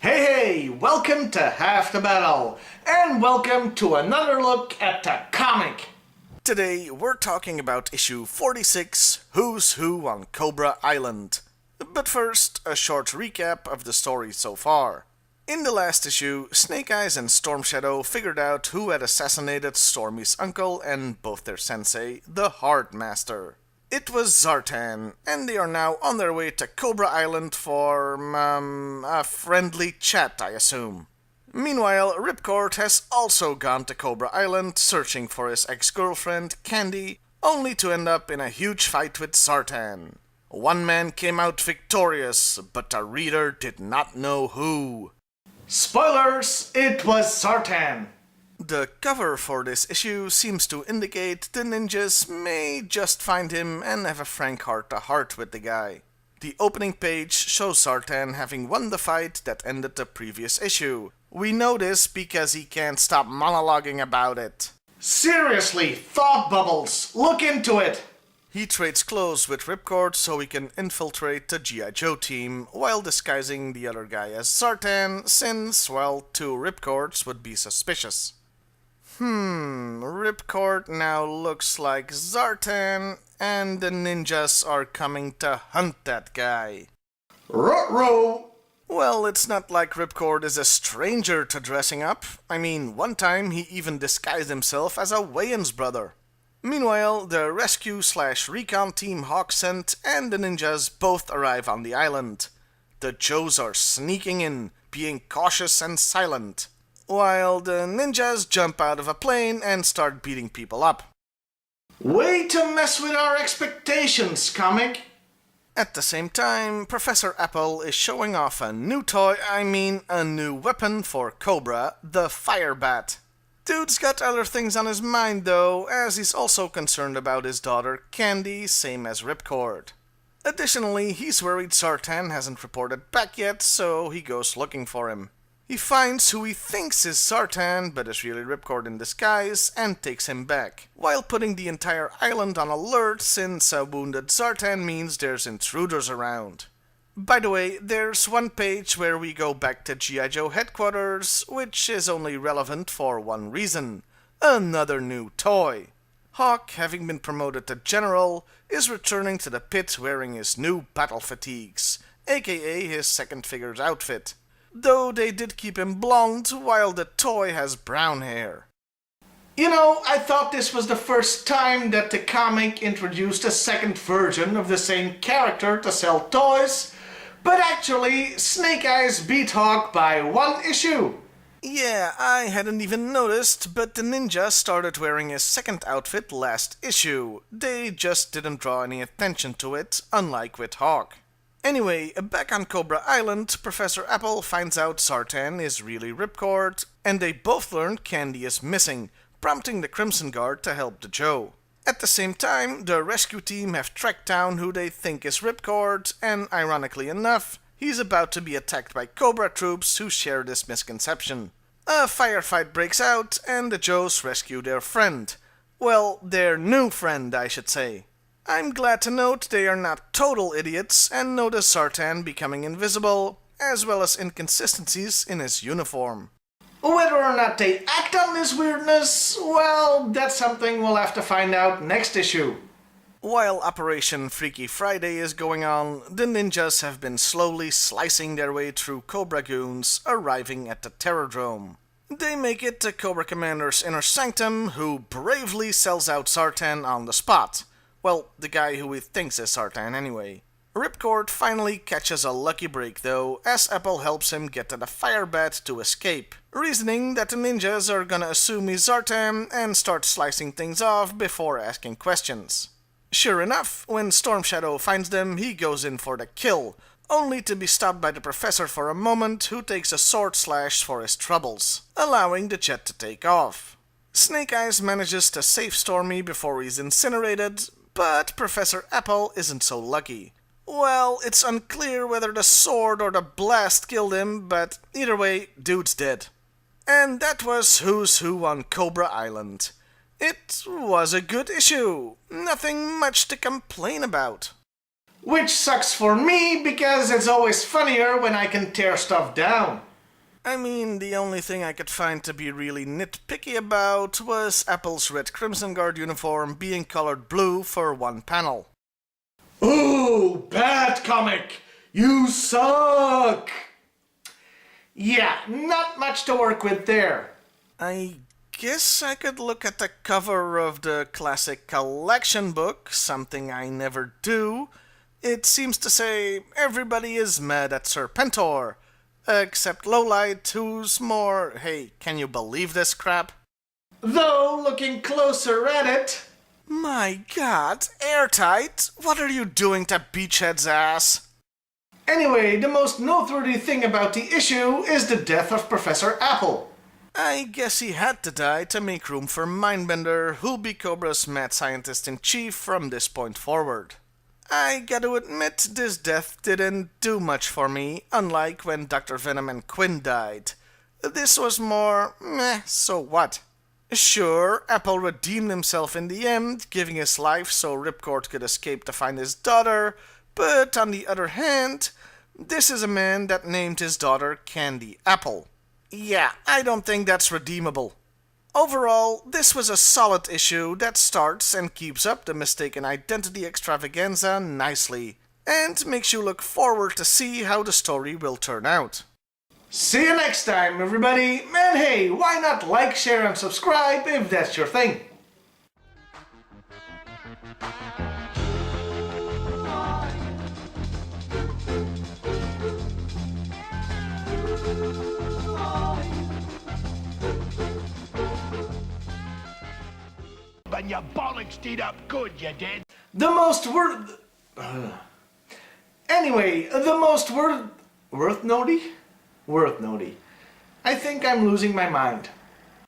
Hey, welcome to Half the Battle, and welcome to another look at the comic. Today we're talking about issue 46, Who's Who on Cobra Island. But first, a short recap of the story so far. In the last issue, Snake Eyes and Storm Shadow figured out who had assassinated Stormy's uncle and both their sensei, the Heart Master. It was Zartan, and they are now on their way to Cobra Island for, a friendly chat, I assume. Meanwhile, Ripcord has also gone to Cobra Island searching for his ex-girlfriend, Candy, only to end up in a huge fight with Zartan. One man came out victorious, but the reader did not know who. Spoilers, it was Zartan. The cover for this issue seems to indicate the ninjas may just find him and have a frank heart-to-heart with the guy. The opening page shows Zartan having won the fight that ended the previous issue. We know this because he can't stop monologuing about it. Seriously, thought bubbles, look into it. He trades clothes with Ripcord so he can infiltrate the G.I.Joe team while disguising the other guy as Zartan since, well, two Ripcords would be suspicious. Ripcord now looks like Zartan, and the ninjas are coming to hunt that guy. Ruh-roh! Well, it's not like Ripcord is a stranger to dressing up. I mean, one time he even disguised himself as a Wayans brother. Meanwhile, the rescue/recon team Hawk sent and the ninjas both arrive on the island. The Joes are sneaking in, being cautious and silent, while the ninjas jump out of a plane and start beating people up. Way to mess with our expectations, comic! At the same time, Professor Apple is showing off a new a new weapon for Cobra, the Fire Bat. Dude's got other things on his mind though, as he's also concerned about his daughter Candy, same as Ripcord. Additionally, he's worried Zartan hasn't reported back yet, so he goes looking for him. He finds who he thinks is Zartan, but is really Ripcord in disguise, and takes him back, while putting the entire island on alert since a wounded Zartan means there's intruders around. By the way, there's one page where we go back to G.I.Joe headquarters, which is only relevant for one reason: another new toy. Hawk, having been promoted to General, is returning to the pit wearing his new battle fatigues, aka his second figure's outfit. Though they did keep him blonde, while the toy has brown hair. You know, I thought this was the first time that the comic introduced a second version of the same character to sell toys, but actually, Snake Eyes beat Hawk by one issue. Yeah, I hadn't even noticed, but the ninja started wearing his second outfit last issue. They just didn't draw any attention to it, unlike with Hawk. Anyway, back on Cobra Island, Professor Apple finds out Zartan is really Ripcord, and they both learn Candy is missing, prompting the Crimson Guard to help the Joe. At the same time, the rescue team have tracked down who they think is Ripcord, and ironically enough, he's about to be attacked by Cobra troops who share this misconception. A firefight breaks out, and the Joes rescue their friend. Well, their new friend, I should say. I'm glad to note they are not total idiots and notice Zartan becoming invisible, as well as inconsistencies in his uniform. Whether or not they act on this weirdness, well, that's something we'll have to find out next issue. While Operation Freaky Friday is going on, the ninjas have been slowly slicing their way through Cobra goons, arriving at the Terrordrome. They make it to Cobra Commander's inner sanctum, who bravely sells out Zartan on the spot. Well, the guy who he thinks is Zartan anyway. Ripcord finally catches a lucky break though, as Apple helps him get to the Fire Bat to escape, reasoning that the ninjas are gonna assume he's Zartan and start slicing things off before asking questions. Sure enough, when Storm Shadow finds them, he goes in for the kill, only to be stopped by the Professor for a moment, who takes a sword slash for his troubles, allowing the jet to take off. Snake Eyes manages to save Stormy before he's incinerated, but Professor Apple isn't so lucky. Well, it's unclear whether the sword or the blast killed him, but either way, dude's dead. And that was Who's Who on Cobra Island. It was a good issue. Nothing much to complain about. Which sucks for me because it's always funnier when I can tear stuff down. I mean, the only thing I could find to be really nitpicky about was Apple's Red Crimson Guard uniform being colored blue for one panel. Ooh, bad comic! You suck! Yeah, not much to work with there. I guess I could look at the cover of the classic collection book, something I never do. It seems to say, everybody is mad at Serpentor. Except Lowlight, who's more, hey, can you believe this crap? Though, looking closer at it... My god, Airtight, what are you doing to Beachhead's ass? Anyway, the most noteworthy thing about the issue is the death of Professor Apple. I guess he had to die to make room for Mindbender, who'll be Cobra's mad scientist-in-chief from this point forward. I gotta admit, this death didn't do much for me, unlike when Dr. Venom and Quinn died. This was more, meh, so what? Sure, Apple redeemed himself in the end, giving his life so Ripcord could escape to find his daughter, but on the other hand, this is a man that named his daughter Candy Apple. Yeah, I don't think that's redeemable. Overall, this was a solid issue that starts and keeps up the mistaken identity extravaganza nicely, and makes you look forward to see how the story will turn out. See you next time, everybody, and hey, why not like, share, and subscribe if that's your thing? And your bollocks did up good, you did. The most worth... Anyway, the most worth... Worth notey? Worth notey. I think I'm losing my mind.